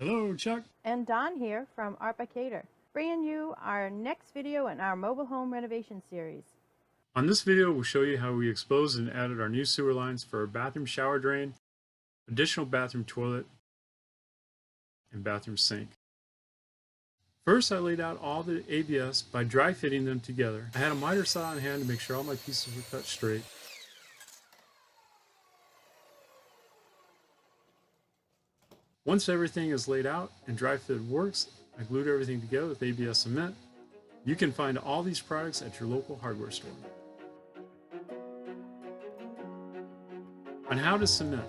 Hello, Chuck. And Don here from Arpicator, bringing you our next video in our mobile home renovation series. On this video, we'll show you how we exposed and added our new sewer lines for our bathroom shower drain, additional bathroom toilet, and bathroom sink. First, I laid out all the ABS by dry fitting them together. I had a miter saw on hand to make sure all my pieces were cut straight. Once everything is laid out and dry fitted works, I glued everything together with ABS cement. You can find all these products at your local hardware store. On how to cement.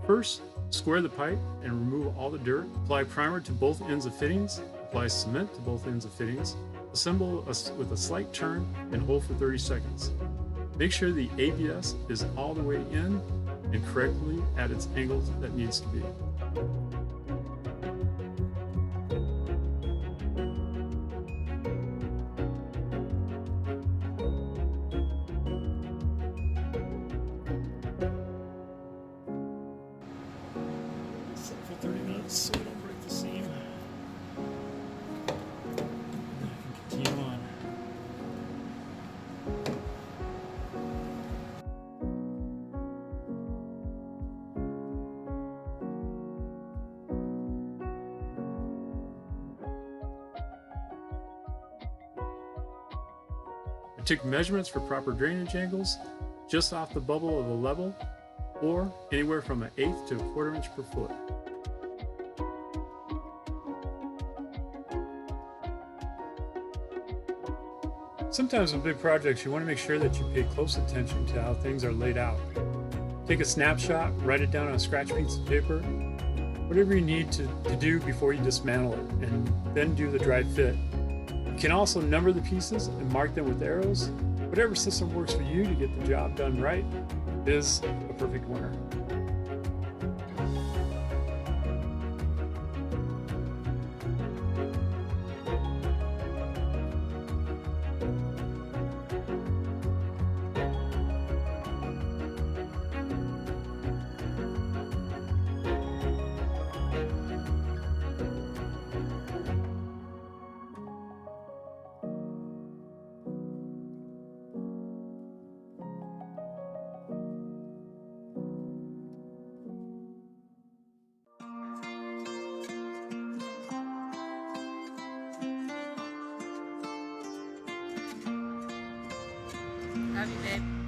First, square the pipe and remove all the dirt. Apply primer to both ends of fittings. Apply cement to both ends of fittings. Assemble with a slight turn and hold for 30 seconds. Make sure the ABS is all the way in and correctly at its angles that needs to be. Set for 30 minutes so we don't break the seam. And then I can continue on. I took measurements for proper drainage angles just off the bubble of a level, or anywhere from 1/8 to 1/4 inch per foot. Sometimes with big projects, you want to make sure that you pay close attention to how things are laid out. Take a snapshot, write it down on a scratch piece of paper, whatever you need to do before you dismantle it, and then do the dry fit. You can also number the pieces and mark them with arrows. Whatever system works for you to get the job done right is a perfect winner. Love you, babe.